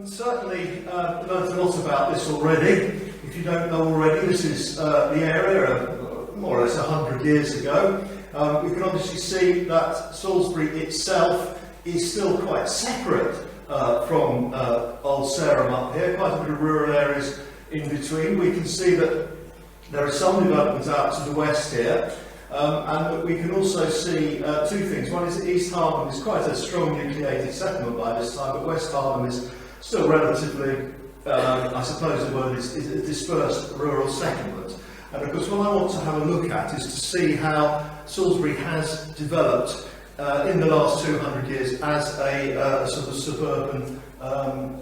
Certainly learned a lot about this already. If you don't know already, this is the area more or less 100 years ago. We can obviously see that Salisbury itself is still quite separate from Old Sarum up here, quite a bit of rural areas in between. We can see that there are some developments out to the west here, and that we can also see two things. One is that East Harlem is quite a strong nucleated settlement by this time, but West Harlem is still relatively, I suppose the word is a dispersed rural settlement. And of course what I want to have a look at is to see how Salisbury has developed in the last 200 years as a sort of suburban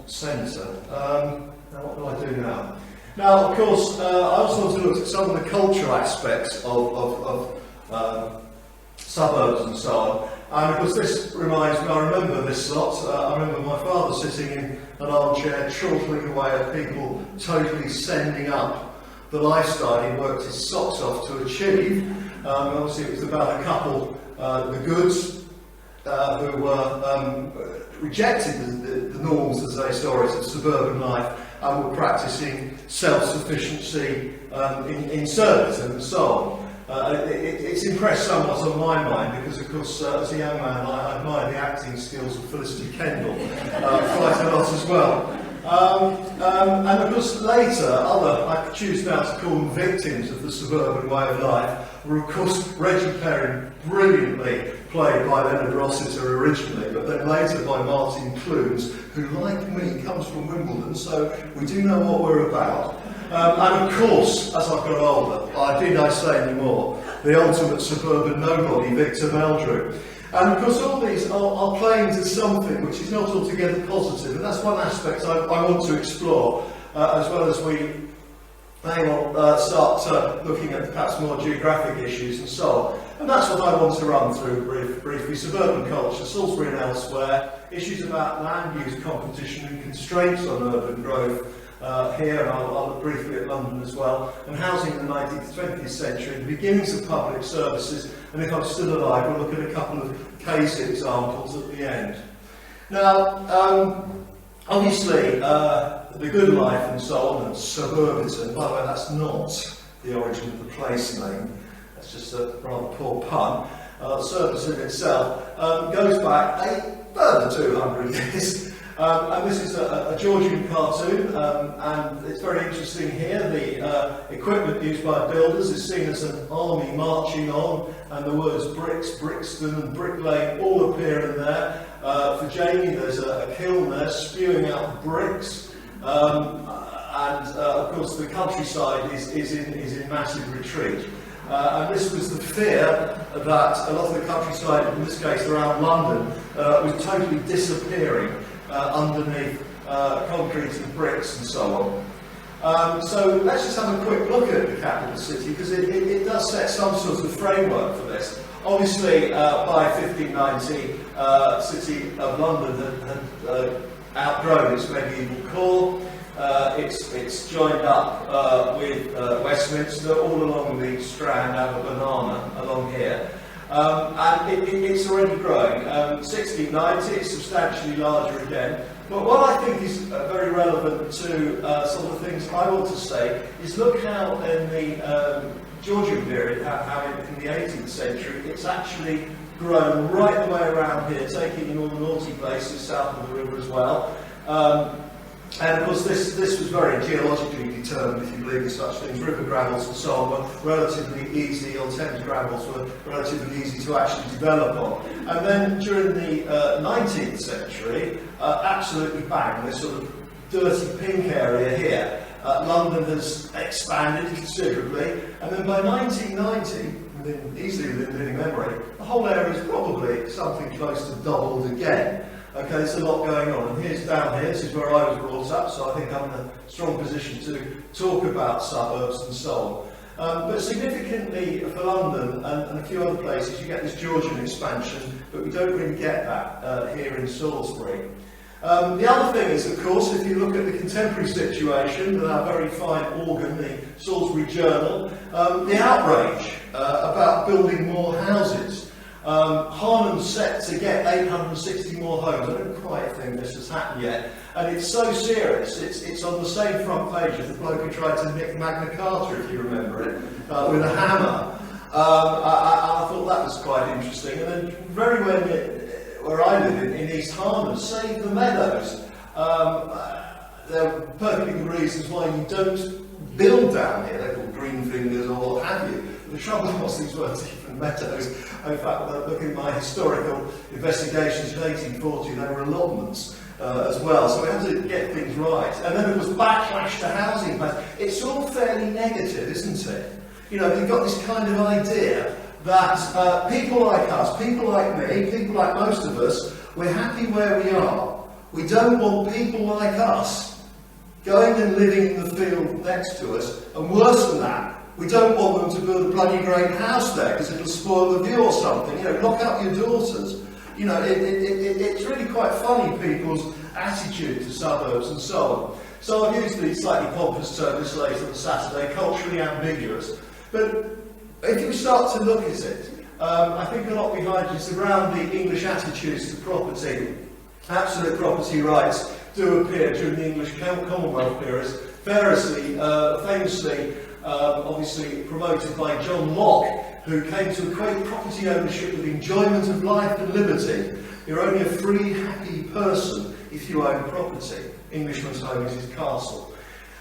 centre. Now what do I do now? Now, of course, I also want to look at some of the cultural aspects of suburbs and so on. And of course, this reminds me, I remember this lot. I remember my father sitting in an armchair, chortling away at people totally sending up the lifestyle he worked his socks off to achieve. Obviously, it was about a couple, the Goods, who rejected the norms, as they saw it, of suburban life, and were practising self-sufficiency in service and so on. It's impressed somewhat on my mind because, of course, as a young man, I admired the acting skills of Felicity Kendall quite a lot as well. And of course, later, I choose now to call them victims of the suburban way of life, were of course Reggie Perrin, brilliantly played by Leonard Rossiter originally, but then later by Martin Clunes, who, like me, comes from Wimbledon, so we do know what we're about. And of course, as I've got older, need I say any more, the ultimate suburban nobody, Victor Meldrew. And of course all these are playing to something which is not altogether positive, and that's one aspect I want to explore, as well as we start looking at perhaps more geographic issues and so on. And that's what I want to run through briefly. Suburban culture, Salisbury and elsewhere, issues about land use competition and constraints on urban growth here, and I'll look briefly at London as well, and housing in the 19th, 20th century, the beginnings of public services, and if I'm still alive, we'll look at a couple of case examples at the end. Now, obviously, the good life and so on, and suburbanism, by the way, that's not the origin of the place name, that's just a rather poor pun. Suburbanism itself goes back a further 200 years. And this is a Georgian cartoon, and it's very interesting here. The equipment used by builders is seen as an army marching on, and the words bricks, Brixton and Brick Lane all appear in there. For Jamie, there's a kiln there spewing out bricks, and of course the countryside is in massive retreat. And this was the fear that a lot of the countryside, in this case around London, was totally disappearing underneath concrete and bricks and so on. So let's just have a quick look at the capital city, because it does set some sort of framework for this. Obviously, by 1590, the City of London had outgrown its medieval core. It's joined up with Westminster all along the Strand, out of Banana along here. And it's already growing. 1690, it's substantially larger again. But what I think is very relevant to some of the things I want to say is look how in the Georgian period, how in the 18th century, it's actually grown right the way around here, taking in all the naughty places south of the river as well. And of course this was very geologically determined, if you believe in such things. River gravels and so on were relatively easy, or Thames gravels were relatively easy to actually develop on. And then during the 19th century, absolutely bang, this sort of dirty pink area here. London has expanded considerably, and then by 1990, easily within living memory, the whole area is probably something close to doubled again. Okay, there's a lot going on, and here's down here, this is where I was brought up, so I think I'm in a strong position to talk about suburbs and so on. But significantly for London and a few other places, you get this Georgian expansion, but we don't really get that here in Salisbury. The other thing is, of course, if you look at the contemporary situation with our very fine organ, the Salisbury Journal, the outrage about building more houses. Harlem's set to get 860 more homes. I don't quite think this has happened yet. And it's so serious, it's on the same front page as the bloke who tried to nick Magna Carta, if you remember it, with a hammer. I thought that was quite interesting. And then very where I live in East Harlem, Save the Meadows. There are perfectly good reasons why you don't build down here. They're called green fingers or what have you. The trouble was these weren't even meadows. In fact, looking at my historical investigations in 1840, they were allotments as well. So we had to get things right. And then there was backlash to housing. It's all fairly negative, isn't it? You know, you've got this kind of idea that people like us, people like me, people like most of us, we're happy where we are. We don't want people like us going and living in the field next to us, and worse than that, we don't want them to build a bloody great house there because it'll spoil the view or something. You know, lock up your daughters. You know, it's really quite funny, people's attitude to suburbs and so on. So I've used the slightly pompous term this late on Saturday, culturally ambiguous. But if you start to look at it, I think a lot behind it is around the English attitudes to property. Absolute property rights do appear during the English Commonwealth period, famously, obviously promoted by John Locke, who came to equate property ownership with enjoyment of life and liberty. You're only a free, happy person if you own property. Englishman's home is his castle.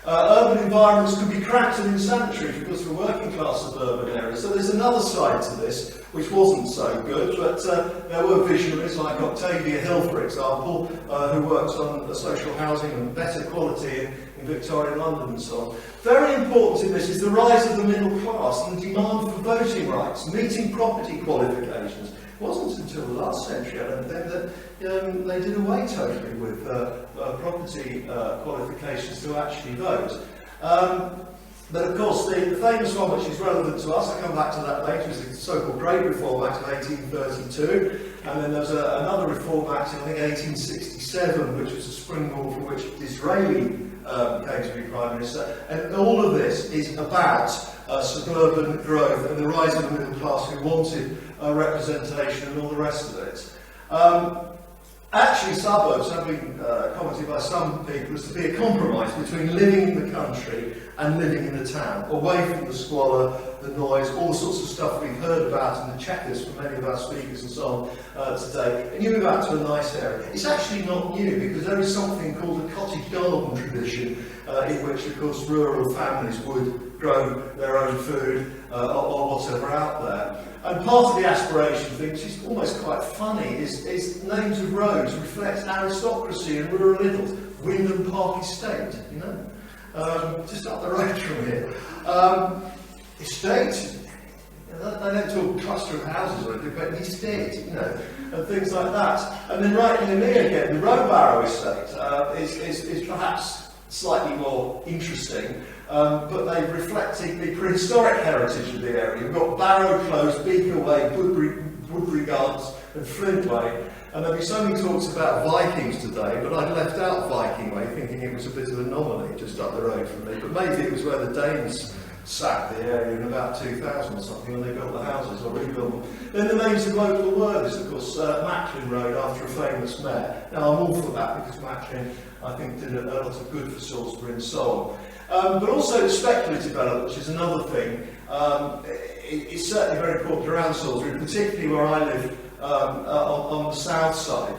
Urban environments could be cramped and insanitary because we're working class suburban areas. So there's another side to this, which wasn't so good, but there were visionaries like Octavia Hill, for example, who worked on social housing and better quality in Victorian London and so on. Very important in this is the rise of the middle class and the demand for voting rights, meeting property qualifications. It wasn't until the last century, I don't think, that they did away totally with property qualifications to actually vote. But of course, the famous one which is relevant to us, I'll come back to that later, is the so-called Great Reform Act of 1832. And then there's another Reform Act in, I think, 1867, which was a springboard for which Disraeli came to be Prime Minister. And all of this is about suburban growth and the rise of the middle class who wanted representation and all the rest of it. Actually, suburbs have been commented by some people as to be a compromise between living in the country and living in the town, away from the squalor, the noise, all the sorts of stuff we've heard about in the checkers from many of our speakers and so on today, and you move out to a nice area. It's actually not new because there is something called a cottage garden tradition in which, of course, rural families would grow their own food or whatever out there. And part of the aspiration thing, which is almost quite funny, is names of roads reflect aristocracy and rural Italy. Wyndham Park Estate, you know, just up the road from here. Estate, they don't talk cluster of houses or anything, but an estate, you know, and things like that. And then right near me again, the Rowbarrow Estate is perhaps slightly more interesting. But they've reflected the prehistoric heritage of the area. We've got Barrow Close, Beaker Way, Woodbury Gardens and Flint Way. And there'll be so many talks about Vikings today, but I'd left out Viking Way, thinking it was a bit of an anomaly just up the road from me. But maybe it was where the Danes sacked the area in about 2000 or something when they built the houses or rebuilt them. Then the names of local worthies, of course, Macklin Road after a famous mayor. Now I'm all for that because Macklin, I think, did a lot of good for Salisbury and so on. But also speculative development, which is another thing. It's certainly very important around Salisbury, particularly where I live on the south side.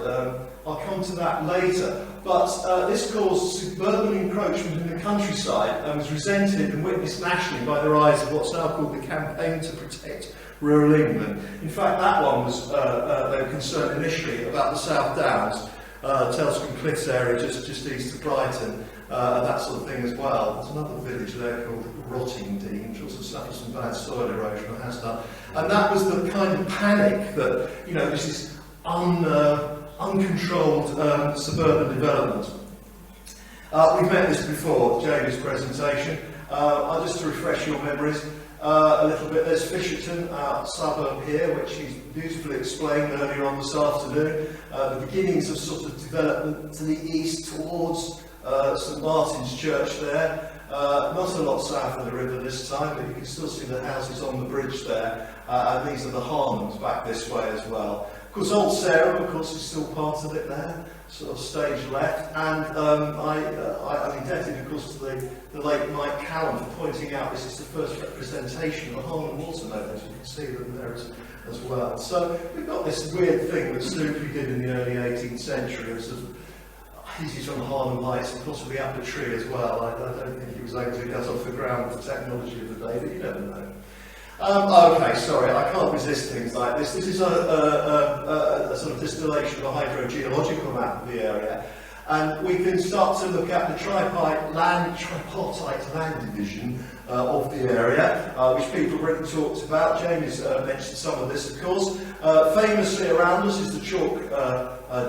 I'll come to that later. But this caused suburban encroachment in the countryside and was resented and witnessed nationally by the rise of what's now called the Campaign to Protect Rural England. In fact, that one was, they were concerned initially about the South Downs, Telscombe Cliffs area just east of Brighton, and that sort of thing as well. There's another village there called Rottingdean, which also suffered some bad soil erosion, or has done. And that was the kind of panic that, you know, this is uncontrolled suburban development. We've met this before, Jamie's presentation. Just to refresh your memories a little bit, there's Fisherton, our suburb here, which he's beautifully explained earlier on this afternoon. The beginnings of sort of development to the east towards St Martin's Church there. Not a lot south of the river this time, but you can still see the houses on the bridge there. and these are the Harlems back this way as well. Of course, Old Sarum, of course, is still part of it there, sort of stage left, and I'm indebted, of course, to the late Mike Callan for pointing out this is the first representation of the Harlem watermeadows. You can see them there as well. So we've got this weird thing that Sewage did in the early 18th century of sort of easy from the Harlem Lights and possibly up a tree as well. I don't think he was able to get off the ground with the technology of the day, but you never know. Okay, sorry, I can't resist things like this. This is a sort of distillation of a hydrogeological map of the area, and we can start to look at the tripartite land division of the area, which people have already talked about. Jamie's mentioned some of this, of course. Famously around us is the chalk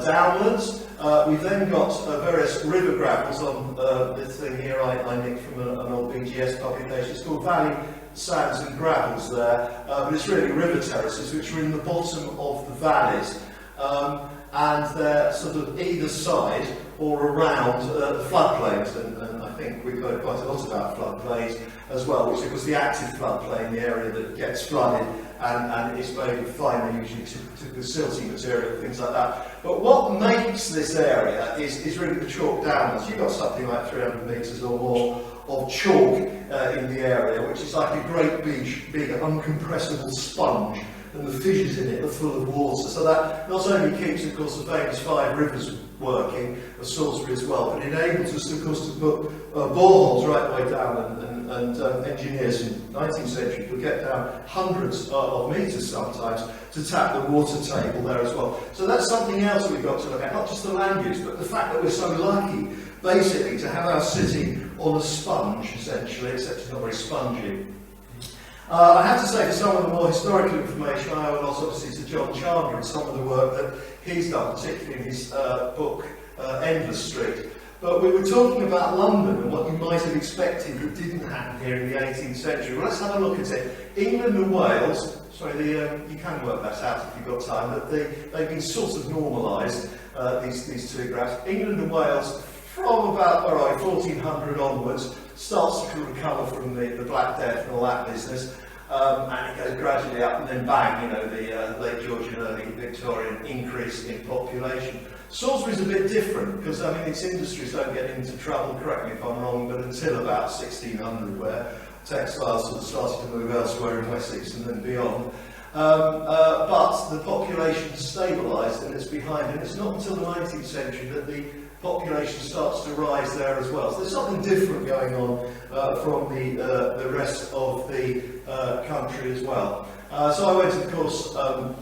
downlands. We've then got various river gravels on this thing here I nicked from an old BGS publication. It's called Valley Sands and Gravels there, but it's really river terraces which are in the bottom of the valleys, and they're sort of either side or around the floodplains, and I think we've heard quite a lot about floodplains as well, which is the active floodplain, the area that gets flooded and is made of finer, usually to the silty material, things like that. But what makes this area is really the chalk downlands. You've got something like 300 metres or more of chalk in the area, which is like a great big uncompressible sponge, and the fissures in it are full of water. So that not only keeps, of course, the famous 5 rivers working, of Salisbury as well, but enables us, of course, to put boreholes right the way down, and engineers in the 19th century could get down hundreds of metres sometimes to tap the water table there as well. So that's something else we've got to look at, not just the land use, but the fact that we're so lucky, basically, to have our city on a sponge, essentially, except it's not very spongy. I have to say, for some of the more historical information, I owe a lot, obviously, to John Chandler and some of the work that he's done, particularly in his book, Endless Street. But we were talking about London and what you might have expected that didn't happen here in the 18th century. Well, let's have a look at it. England and Wales, sorry, you can work that out if you've got time, but they've been sort of normalised, these two graphs. England and Wales, from about 1400 onwards, starts to recover from the Black Death and all that business, and it goes gradually up, and then bang, the late Georgian, early Victorian increase in population. Salisbury's a bit different, because its industries don't get into trouble, correct me if I'm wrong, but until about 1600, where textiles sort of started to move elsewhere in Wessex and then beyond. But the population stabilised and it's behind, and it's not until the 19th century that the population starts to rise there as well. So there's something different going on from the rest of the country as well. So I went, of course, to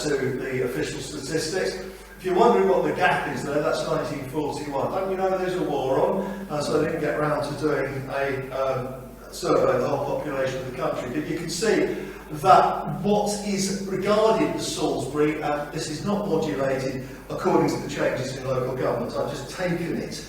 the official statistics. If you're wondering what the gap is there, that's 1941. Don't we know there's a war on? So I didn't get around to doing a survey of the whole population of the country. But you can see that what is regarded as Salisbury, and this is not modulated according to the changes in local government, I've just taken it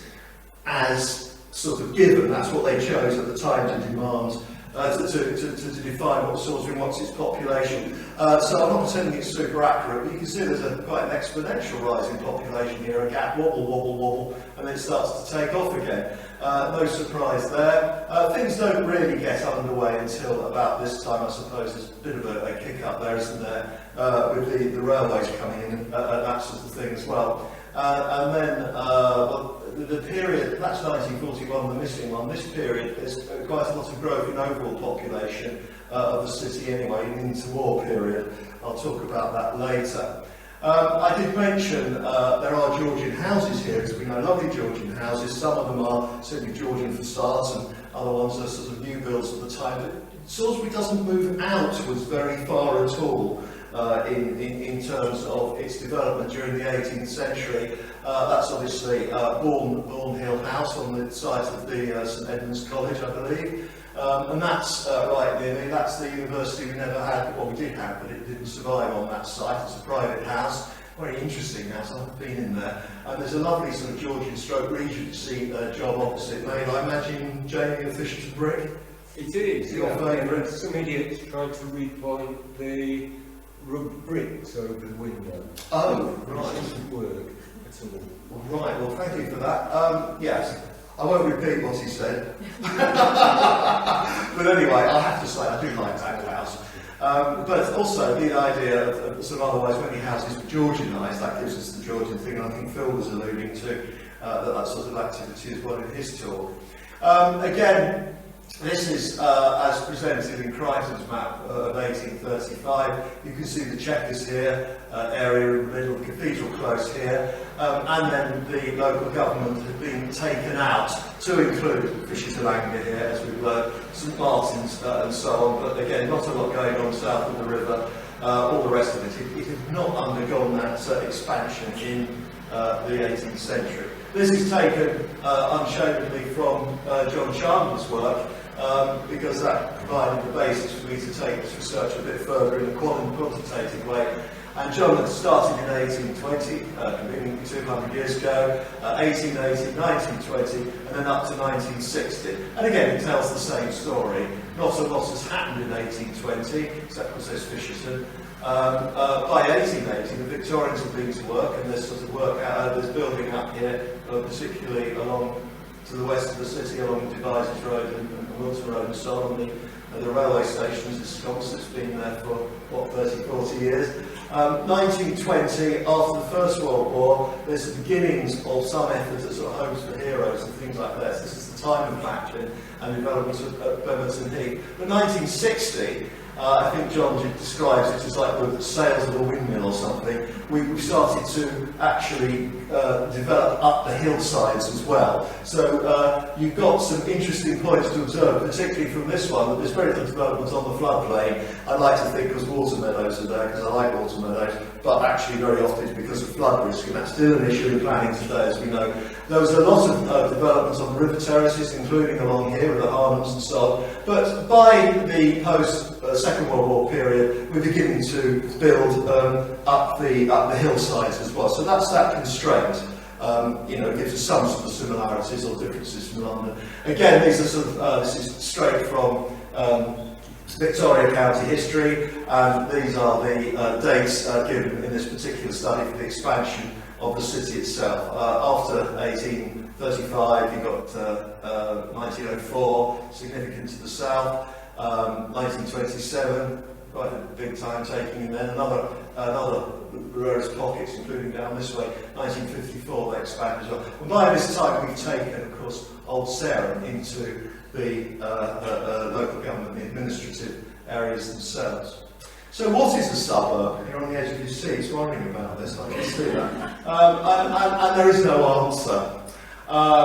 as sort of given, that's what they chose at the time to demand, to define what Salisbury wants its population. So I'm not pretending it's super accurate, but you can see there's quite an exponential rise in population here, a gap, wobble, and then it starts to take off again. No surprise there. Things don't really get underway until about this time, I suppose. There's a bit of a kick up there, isn't there, with the railways coming in and that sort of thing as well. And then the period, that's 1941, the missing one. This period, there's quite a lot of growth in overall population of the city anyway, in the interwar period. I'll talk about that later. I did mention there are Georgian houses here, as we know, lovely Georgian houses. Some of them are simply Georgian facades, and other ones are sort of new builds at the time. But Salisbury doesn't move outwards very far at all in terms of its development during the 18th century. That's obviously Bourne Hill House on the site of the St Edmund's College, I believe. And that's right near me. That's the university we never had, well, we did have, but it didn't survive on that site. It's a private house, very interesting house. I've been in there. And there's a lovely sort of Georgian stroke Regency job opposite me. I imagine, Jamie, a Fisherton brick? It is. Your favourite? Some idiots tried to repoint the rubber bricks over the window. Oh, right. It doesn't work at all. Right, well, thank you for that. Yes. I won't repeat what he said. But anyway, I have to say, I do like that house. But also the idea of sort of otherwise many houses were Georgianised, that gives us the Georgian thing, and I think Phil was alluding to that sort of activity as well in his talk. Again, this is as presented in Crichton's map of 1835. You can see the checkers here, area in the middle, Cathedral Close here, and then the local government had been taken out to include Fisherton here, as we've learned, St Martin's and so on, but again, not a lot going on south of the river, all the rest of it. It had not undergone that expansion in the 18th century. This is taken unashamedly from John Chandler's work, because that provided the basis for me to take this research a bit further in a quantitative way. And John had started in 1820, beginning 200 years ago, 1880, 1920, and then up to 1960. And again, it tells the same story. Not a lot has happened in 1820, except because there's Fisherton. By 1880, the Victorians have been to work, and there's sort of work out, there's building up here, particularly along to the west of the city, along the Devizes Road and Wilton Road and so on. The railway station is a sconce that's been there for, what, 30, 40 years. 1920, after the First World War, there's the beginnings of some efforts at sort of homes for heroes and things like this. This is the time of Matching and development of Bemerton Heath. But 1960, I think John describes it as like the sails of a windmill or something. We started to actually develop up the hillsides as well. So you've got some interesting points to observe, particularly from this one, that there's very little development on the floodplain. I like to think because watermeadows are there, because I like watermeadows, but actually very often it's because of flood risk, and that's still an issue in planning today, as we know. There was a lot of developments on the river terraces, including along here with the Harlems and so on. But by the post-Second World War period, we're beginning to build up the hillsides as well. So that's that constraint. It gives us some sort of similarities or differences from London. Again, these are sort of this is straight from Victoria County history, and these are the dates given in this particular study for the expansion of the city itself. After 1835, you've got 1904, significant to the south, 1927, quite a big time taking, and then another rarest pockets, including down this way, 1954 they expand as well. And by this time we've taken, of course, Old Sarum into the local government, the administrative areas themselves. So what is a suburb? Here on the edge of your seats, worrying about this, I can see that. And there is no answer.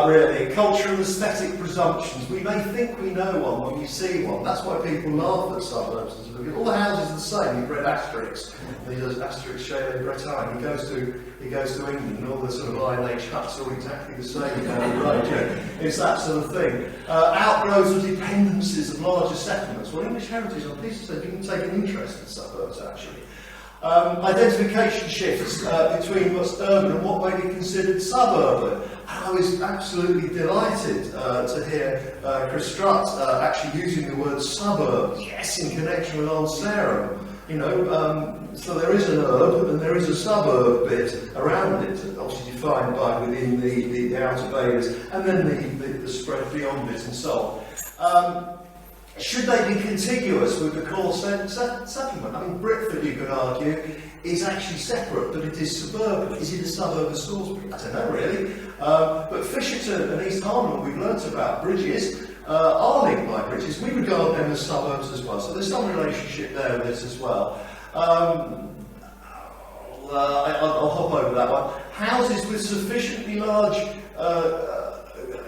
Really, cultural aesthetic presumptions. We may think we know one when we see one. That's why people laugh at suburbs. All the houses are the same. You've read Asterix. He does Asterix Chez les Bretagnes. He goes to England, and all the sort of Iron Age huts are all exactly the same down the road. It's that sort of thing. Outgrowths of dependencies of larger settlements. Well, English Heritage, I'm pleased to say, you can take an interest in suburbs actually. Identification shifts between what's urban and what may be considered suburban. And I was absolutely delighted to hear Chris Strutt actually using the word suburb, yes, in connection with Old Sarum. So there is an urb and there is a suburb bit around it, obviously defined by within the outer bays, and then the spread beyond it and so on. Should they be contiguous with the core settlement? I mean, Britford, you could argue, is actually separate, but it is suburban. Is it a suburb of Salisbury? I don't know, really. But Fisherton and East Harlem, we've learnt about bridges, are linked by bridges. We regard them as suburbs as well, so there's some relationship there with this as well. I'll hop over that one. Houses with sufficiently large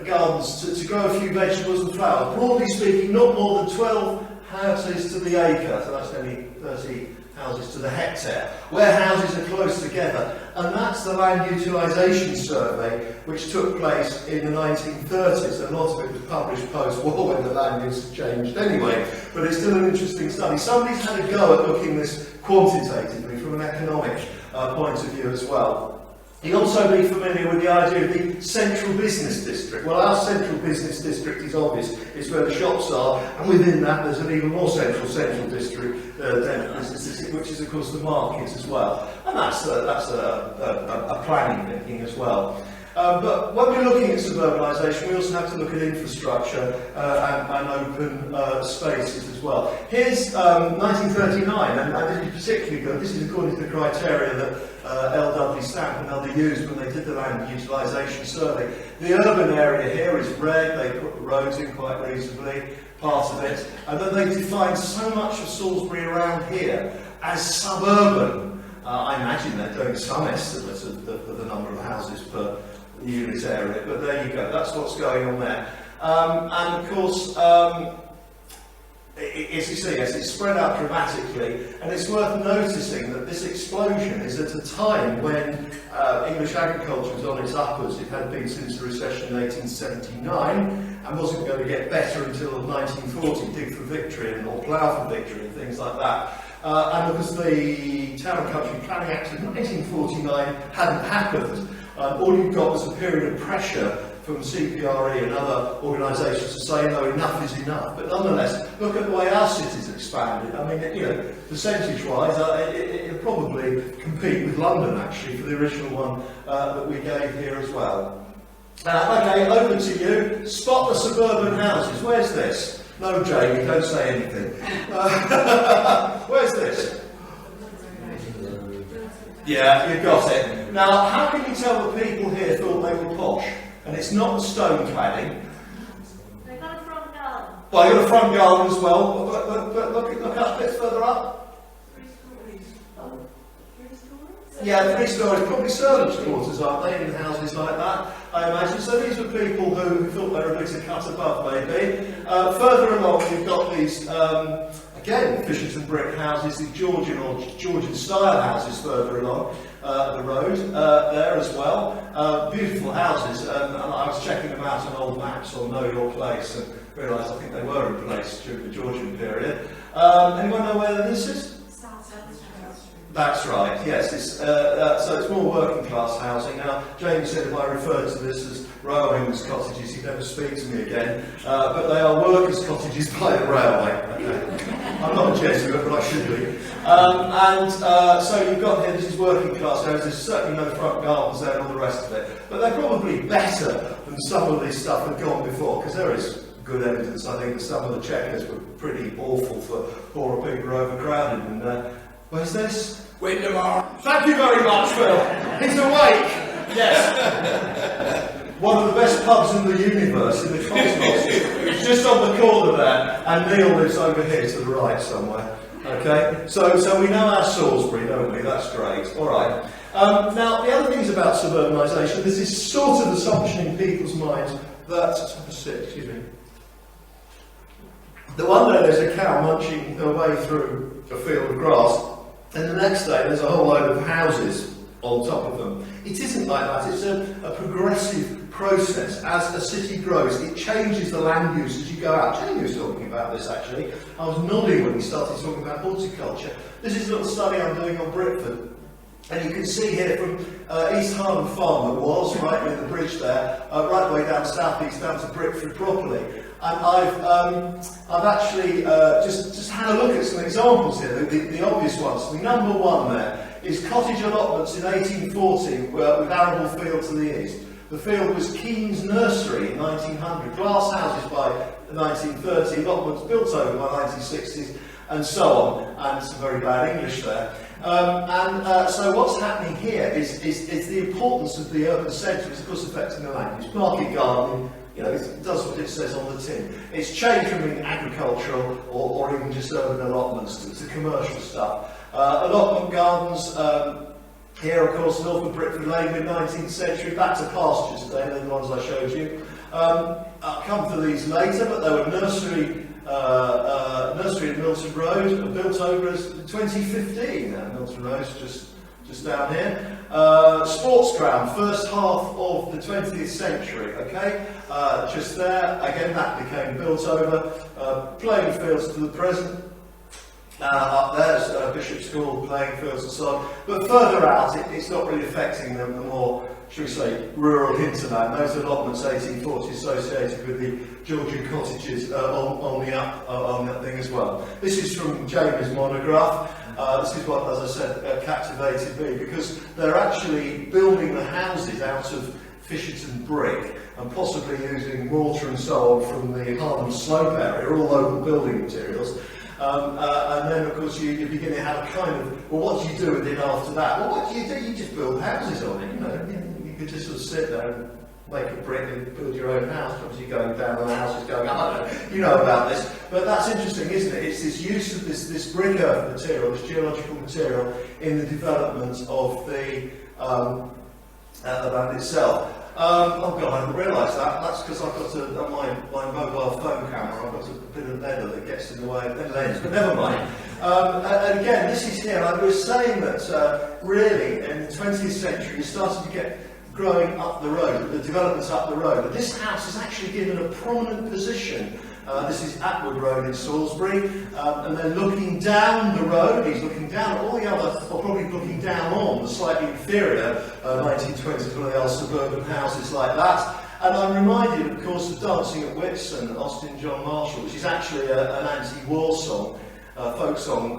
gardens to grow a few vegetables and flowers. Broadly speaking, not more than 12 houses to the acre, so that's only 30 houses to the hectare, where houses are close together. And that's the land utilisation survey, which took place in the 1930s. A lot of it was published post-war when the land use changed anyway, but it's still an interesting study. Somebody's had a go at looking this quantitatively from an economic point of view as well. You'll also be familiar with the idea of the central business district. Well, our central business district is obvious. It's where the shops are, and within that there's an even more central district, which is of course the markets as well. And that's a planning thinking as well. But when we're looking at suburbanisation, we also have to look at infrastructure and open spaces as well. Here's 1939, and this is particularly good. This is according to the criteria that L.W. Stamp and others used when they did the land utilisation survey. The urban area here is red. They put the roads in quite reasonably, part of it, and then they defined so much of Salisbury around here as suburban. I imagine they're doing some estimates of the number of houses per unit area, but there you go, that's what's going on there. And of course, as you see, yes, it's spread out dramatically, and it's worth noticing that this explosion is at a time when English agriculture was on its uppers. It had been since the recession in 1879 and wasn't going to get better until 1940, dig for victory or plough for victory and things like that. And because the Town and Country Planning Act of 1949 hadn't happened, all you've got was a period of pressure from CPRE and other organisations to say, no, enough is enough. But nonetheless, look at the way our city's expanded. I mean, you know, percentage-wise, it'll probably compete with London, actually, for the original one that we gave here as well. Okay, over to you. Spot the suburban houses. Where's this? No, Jamie, don't say anything. Where's this? Yeah, you got it. Now, how can you tell the people here thought they were posh? And it's not the stone cladding. They've got a front garden. Well, you've got a front garden as well. But look up a bit further up. 3 stories. Oh, 3 stories? Yeah, 3 stories. Probably servants' quarters, aren't they, in houses like that, I imagine. So these were people who thought they were a bit of cut above, maybe. Further along, you've got these, again, Fisherton brick houses, the Georgian or Georgian style houses further along the road there as well. Beautiful houses, and I was checking them out on old maps on Know Your Place and realised I think they were in place during the Georgian period. Anyone know where this is? That's right, yes. So it's more working class housing. Now, James said if I referred to this as railwaymen's cottages, he'd never speak to me again. But they are workers' cottages by the railway. Okay. I'm not a Jesuit, but I should be. So you've got here, this is working class housing. There's certainly no front gardens there and all the rest of it. But they're probably better than some of this stuff had gone before, because there is good evidence, I think, that some of the checkers were pretty awful for poorer people who are overcrowded. And where's this? Windemar. Thank you very much, Phil. He's awake. Yes. One of the best pubs in the universe, in the cosmos. It's just on the corner there, and Neil lives over here to the right somewhere. Okay, so we know our Salisbury, don't we? That's great. All right. Now, the other things about suburbanisation, there's this sort of assumption in people's minds that, excuse me, that one day there's a cow munching her way through a field of grass, and the next day there's a whole load of houses on top of them. It isn't like that. It's a progressive process. As a city grows, it changes the land use as you go out. Jamie was talking about this, actually. I was nodding when he started talking about horticulture. This is a little study I'm doing on Britford. And you can see here from East Harlem Farm that was, right near the bridge there, right the way down south east down to Britford properly. And I've actually just had a look at some examples here, the obvious ones. The number one there is cottage allotments in 1840 with arable field to the east. The field was Keane's Nursery in 1900, glass houses by 1930, allotments built over by 1960s, and so on. And some very bad English there. So what's happening here is the importance of the urban centre is of course affecting the land use. Market gardening, you know, it does what it says on the tin. It's changed from being agricultural or even just urban allotments to commercial stuff. Allotment gardens, here of course Norfolk Britford Lane, mid-19th century, back to pastures today, they're the ones I showed you. I'll come to these later, but there were nursery at Milton Road, built over as 2015. Milton Road's just down here. Sports ground, first half of the 20th century, okay? Just there, again that became built over. Playing fields to the present. Up there's Bishop School, playing fields and so on. But further out, it's not really affecting them, the more, shall we say, rural hinterland. Those allotments, 1840, associated with the Georgian cottages on the up thing as well. This is from Jamie's monograph. This is what, as I said, captivated me, because they're actually building the houses out of Fisherton brick, and possibly using mortar and so on from the Harlem slope area, all local building materials. And then, of course, you begin to have a kind of, well, what do you do with it after that? Well, what do? You just build houses on it, you know. You could just sort of sit there and make a brick and build your own house. Obviously, going down and the house is going up. I don't know, you know about this. But that's interesting, isn't it? It's this use of this brick earth material, this geological material, in the development of the land itself. Oh God, I didn't realise that. That's because I've got my mobile phone camera. I've got a bit of leather that gets in the way of the lens, but never mind. And again, this is here. I was saying that really in the 20th century you started to get growing up the road, the developments up the road. And this house is actually given a prominent position. This is Atwood Road in Salisbury, and then looking down the road, he's looking down at all the other, or probably looking down on the slightly inferior 1920s, one of the old suburban houses like that. And I'm reminded, of course, of Dancing at Whitsun, Austin John Marshall, which is actually an anti-war song, folk song,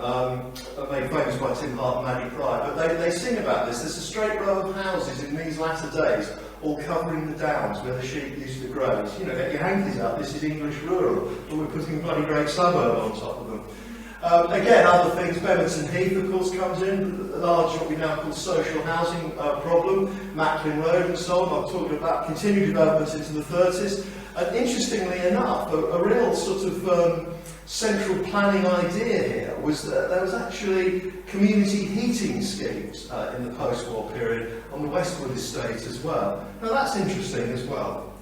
made famous by Tim Hart and Maddie Pryor. But they sing about this. There's a straight row of houses in these latter days, all covering the downs where the sheep used to graze. You know, get your hankies out, this is English rural, but we're putting a bloody great suburb on top of them. Again, other things, Beverton Heath, of course, comes in, a large, what we now call social housing problem, Macklin Road and so on. I'm talking about continued developments into the 30s. And interestingly enough, a real sort of central planning idea here was that there was actually community heating schemes in the post-war period on the Westwood Estate as well. Now that's interesting as well.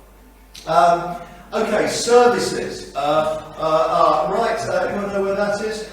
Okay, services. Right, anyone know where that is?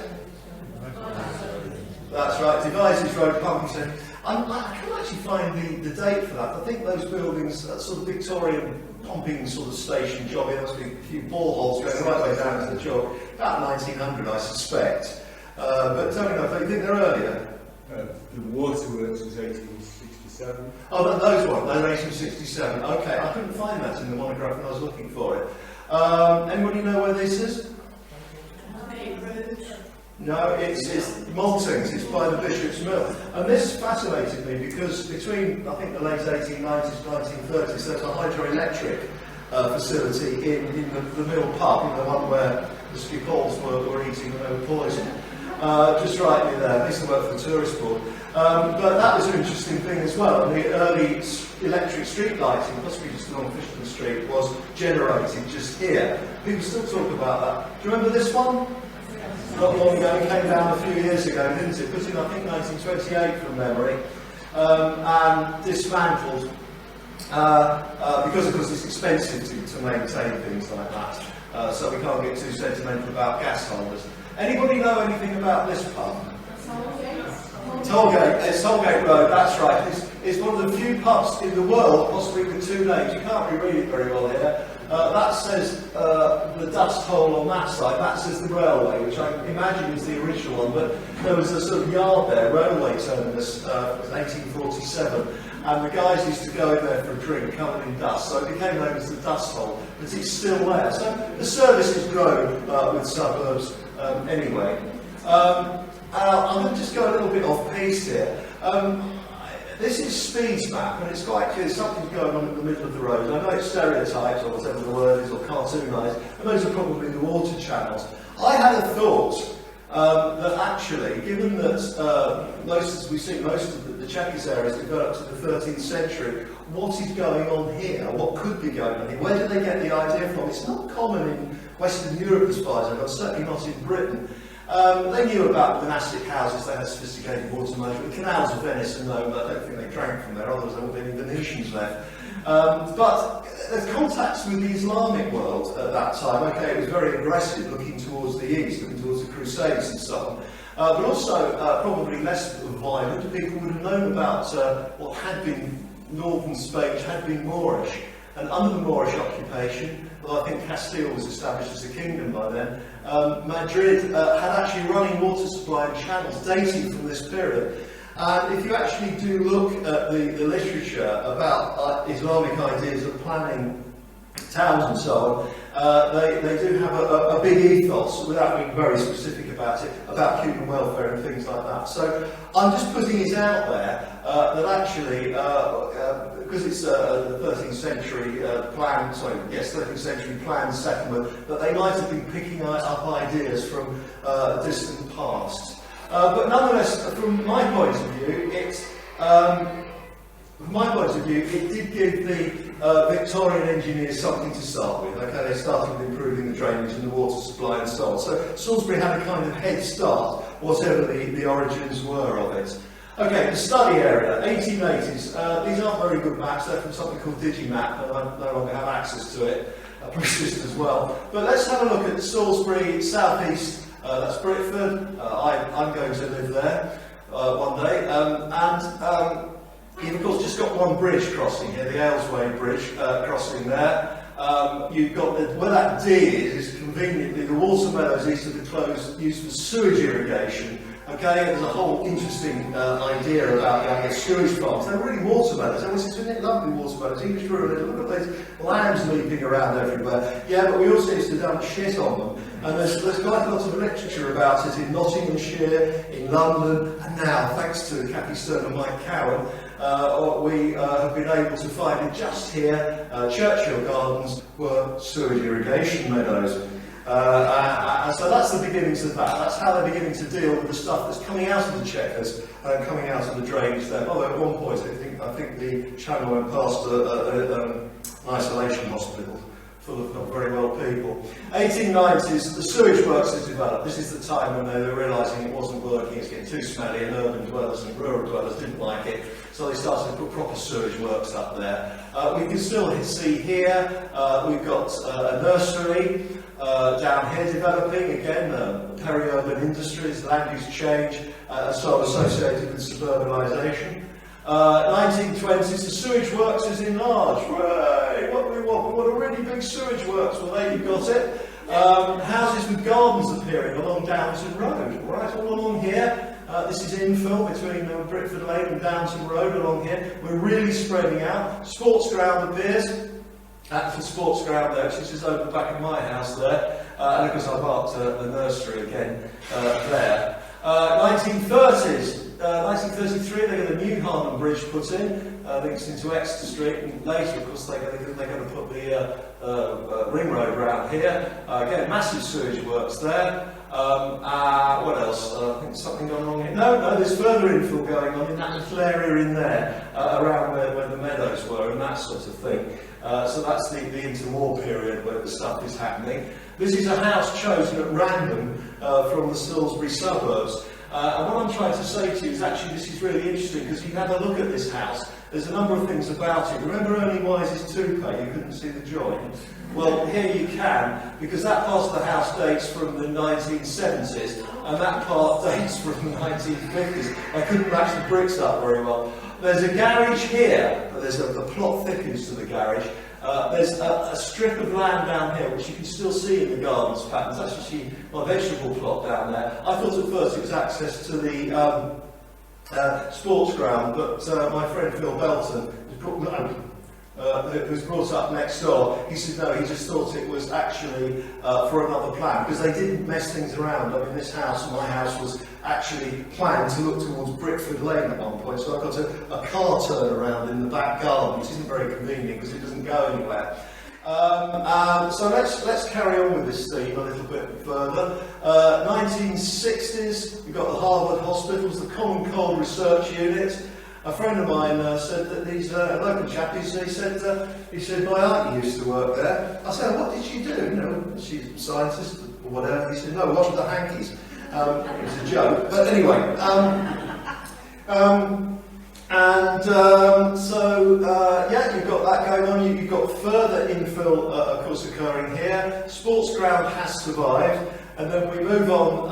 That's right, Devizes Road, Pumping Centre. I can't actually find the date for that. I think those buildings, that sort of Victorian pumping sort of station job, there must be a few boreholes going right way down to the job. About 1900, I suspect. But tell me if you think they're earlier. The waterworks was 1867. Oh, those ones, they're 1867. Okay, I couldn't find that in the monograph when I was looking for it. Anybody know where this is? No, it's Maltings, it's by the Bishop's Mill. And this fascinated me because between, I think, the late 1890s and 1930s, there's a hydroelectric facility in the mill pub, the one where the Skipoles were eating when they were poisoned. Just right near there. I used to work for the tourist board. But that was an interesting thing as well. And the early electric street lighting, possibly just along Fisherton Street, was generated just here. People still talk about that. Do you remember this one? Not long ago, it came down a few years ago, didn't it? Put in, I think, 1928 from memory, and dismantled because, of course, it's expensive to maintain things like that. So we can't get too sentimental about gas holders. Anybody know anything about this pub? Tollgate. It's Tollgate Road. That's right. It's one of the few pubs in the world, possibly with two names. You can't really read it very well here. That says the dust hole on that side, that says the railway, which I imagine is the original one, but there was a sort of yard there, railway terminus, 1847, and the guys used to go in there for a drink covered in dust, so it became known as the dust hole, but it's still there. So the service has grown with suburbs anyway. I'm going to just go a little bit off piece here. This is Speed's map, and it's quite clear something's going on in the middle of the road. I know it's stereotyped, or whatever the word is, or cartoonised, and those are probably the water channels. I had a thought that actually, given that most of the Chequers areas developed in the 13th century, what is going on here? What could be going on here? Where did they get the idea from? It's not common in Western Europe, as far as I know, certainly not in Britain. They knew about monastic houses, they had sophisticated water management. The canals of Venice are known, but I don't think they drank from there, otherwise there wouldn't be any Venetians left. But there's contacts with the Islamic world at that time. Okay, it was very aggressive, looking towards the east, looking towards the Crusades and so on. But also probably less violent. People would have known about what had been northern Spain, which had been Moorish. And under the Moorish occupation, well, I think Castile was established as a kingdom by then, Madrid had actually running water supply and channels dating from this period. And if you actually do look at the literature about Islamic ideas of planning towns and so on, they do have a big ethos, without being very specific about it, about human welfare and things like that. So I'm just putting it out there that actually, because it's the 13th century 13th century planned settlement, that they might have been picking up ideas from a distant past. But nonetheless, from my point of view, it did give the Victorian engineers something to start with. Okay, they started with improving the drainage and the water supply and so on. So Salisbury had a kind of head start, whatever the origins were of it. Okay, the study area, 1880s. These aren't very good maps. They're from something called Digimap, and I no longer have access to it. Persist as well. But let's have a look at Salisbury, south east. That's Britford. I'm going to live there one day. You've of course just got one bridge crossing here, the Aylesway Bridge crossing there. You've got where that D is conveniently the watermeadows east of the close used for sewage irrigation. Okay, there's a whole interesting idea about the sewage farms. They're really watermeadows. Isn't it lovely watermeadows? English rural, look at those lambs leaping around everywhere. Yeah, but we also used to dump shit on them. And there's quite a lot of literature about it in Nottinghamshire, in London, and now, thanks to Cathy Stern and Mike Cowan, we have been able to find it just here. Churchill Gardens were sewage irrigation meadows. So that's the beginnings of that. That's how they're beginning to deal with the stuff that's coming out of the checkers and coming out of the drainage there. Although at one point I think the channel went past an isolation hospital full of not very well people. 1890s, the sewage works is developed. This is the time when they were realising it wasn't working, it's getting too smelly, and urban dwellers and rural dwellers didn't like it. So they started to put proper sewage works up there. We can still see here, we've got a nursery down here developing, again, peri-urban industries, land use change, so associated with suburbanisation. 1920s, the sewage works is enlarged. Hooray! What do we want? We want a really big sewage works. Well, there you've got it. Houses with gardens appearing along Downton Road. Right, all along here. This is infill between Britford Lane and Downton Road along here. We're really spreading out. Sports ground appears. Atwood sports ground there, which is over the back of my house there. And of course I marked the nursery again there. 1930s. 1933, they get a new Harlem Bridge put in, links into Exeter Street, and later, of course, they're going to put the ring road around here. Again, massive sewage works there. What else? I think something gone wrong here. No, there's further infill going on in that little area in there, around where the meadows were and that sort of thing. So that's the interwar period where the stuff is happening. This is a house chosen at random from the Salisbury suburbs. And what I'm trying to say to you is actually this is really interesting because you have a look at this house. There's a number of things about it. Remember Ernie Wise's toupee? You couldn't see the joint. Well, here you can, because that part of the house dates from the 1970s, and that part dates from the 1950s. I couldn't match the bricks up very well. There's a garage here, but there's the plot thickens to the garage. There's a strip of land down here which you can still see in the gardens patterns. That's actually my vegetable plot down there. I thought at first it was access to the sports ground, but my friend Phil Belton, who was brought up next door, he said no, he just thought it was actually for another plan, because they didn't mess things around. I mean, this house, my house, was actually planned to look towards Britford Lane at one point, so I got a car turnaround in the back garden, which isn't very convenient because it doesn't go anywhere. So let's carry on with this theme a little bit further. 1960s, we've got the Harvard hospitals, the Common Cold Research Unit. A friend of mine said that he's a local chap. He said my aunt used to work there. I said, what did she do? You know, she's a scientist or whatever. He said, no, wash the hankies. It was a joke, but anyway. Yeah, you've got that going on. You've got further infill, of course, occurring here. Sports ground has survived, and then we move on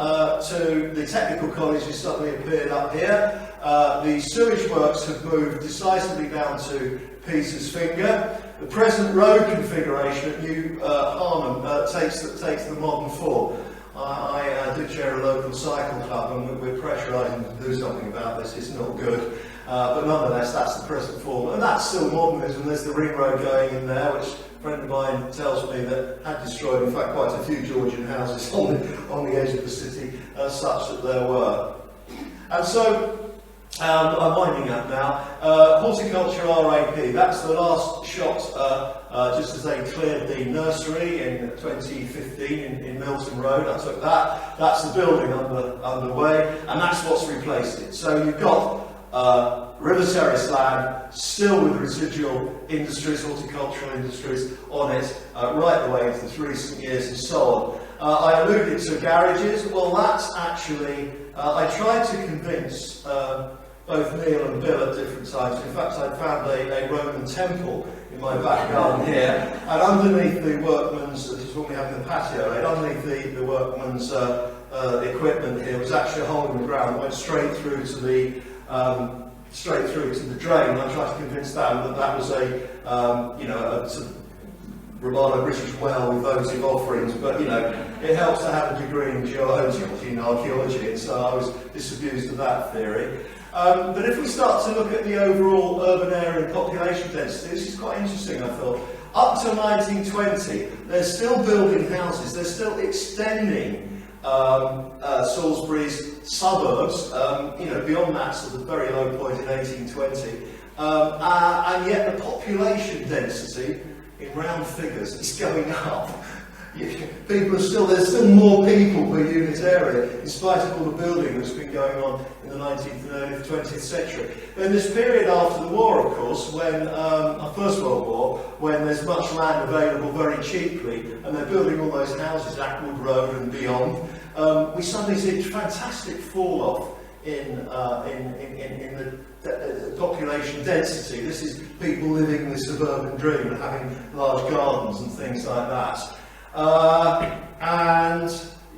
to the technical college, which suddenly appeared up here. The sewage works have moved decisively down to Peter's Finger. The present road configuration at New Harlem takes the modern form. I do chair a local cycle club, and we're pressurising to do something about this. It's not good. but nonetheless that's the present form, and that's still modernism. There's the ring road going in there, which a friend of mine tells me that had destroyed, in fact, quite a few Georgian houses on the edge of the city, such that there were. And so, I'm winding up now. Horticulture RAP, that's the last shot, just as they cleared the nursery in 2015 in Milton Road. I took that. That's the building underway, and that's what's replaced it. So you've got river terrace land, still with residual industries, horticultural industries on it, right the way into the recent years and so on. I alluded to garages. Well, that's actually, I tried to convince both Neil and Bill at different times. In fact, I found a Roman temple in my back garden here, and underneath the workman's, this is what we have in the patio, right? Underneath the workman's equipment here was actually a hole in the ground that went straight through to the drain. And I tried to convince them that that was a sort of Romano British well with votive offerings, but it helps to have a degree in geology and archaeology, and so I was disabused of that theory. But if we start to look at the overall urban area and population density, this is quite interesting, I thought. Up to 1920, they're still building houses, they're still extending Salisbury's suburbs, beyond that sort of very low point in 1820, and yet the population density, in round figures, is going up. There's still more people per unit area, in spite of all the building that's been going on in the 19th and early 20th century. In this period after the war, of course, when First World War, when there's much land available very cheaply, and they're building all those houses, Atwood Road and beyond, we suddenly see a fantastic fall off in the population density. This is people living in the suburban dream and having large gardens and things like that. And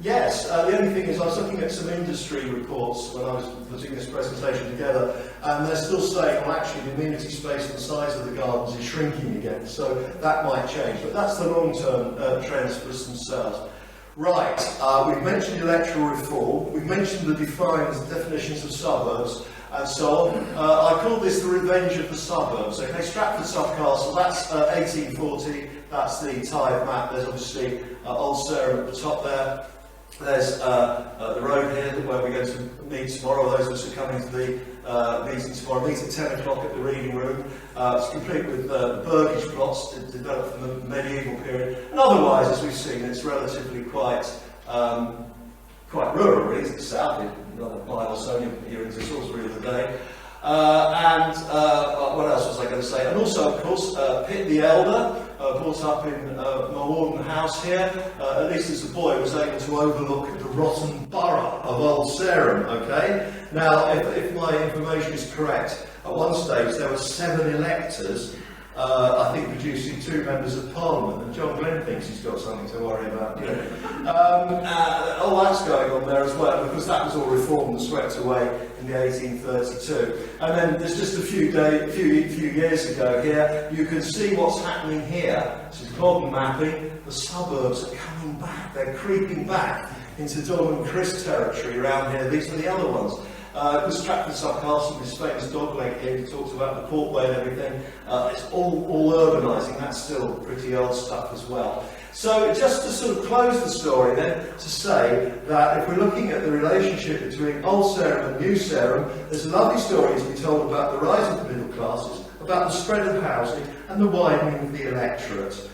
yes, the only thing is I was looking at some industry reports when I was putting this presentation together, and they're still saying, well, actually the amenity space and the size of the gardens is shrinking again, so that might change. But that's the long-term trends for us themselves. Right, we've mentioned electoral reform, we've mentioned the definitions of suburbs, and so on. I call this the revenge of the suburbs. Okay, Stratford Castle, that's 1840, that's the Tithe map. There's obviously Old Sarum at the top there. There's the road here where we're going to meet tomorrow. Those of us who are coming to the meeting tomorrow, meet at 10 o'clock at the reading room. It's complete with burgage plots developed from the medieval period. And otherwise, as we've seen, it's relatively quite rural, really. It's the south, another mile or so here into Salisbury of the day. What else was I going to say? And also, of course, Pitt the Elder, brought up in my Warden house here, at least as a boy, was able to overlook the rotten borough of Old Sarum, okay? Now, if my information is correct, at one stage there were 7 electors, I think producing 2 members of Parliament, and John Glenn thinks he's got something to worry about. All that's going on there as well, because that was all reformed and swept away in the 1832. And then there's just a few years ago here, you can see what's happening here. This is modern mapping. The suburbs are coming back, they're creeping back into Dom and Chris territory around here. These are the other ones. Stratford Castle, this famous dogleg here, he talks about the portway and everything. It's all urbanising, that's still pretty old stuff as well. So just to sort of close the story then, to say that if we're looking at the relationship between Old Sarum and New Sarum, there's a lovely story to be told about the rise of the middle classes, about the spread of housing and the widening of the electorate.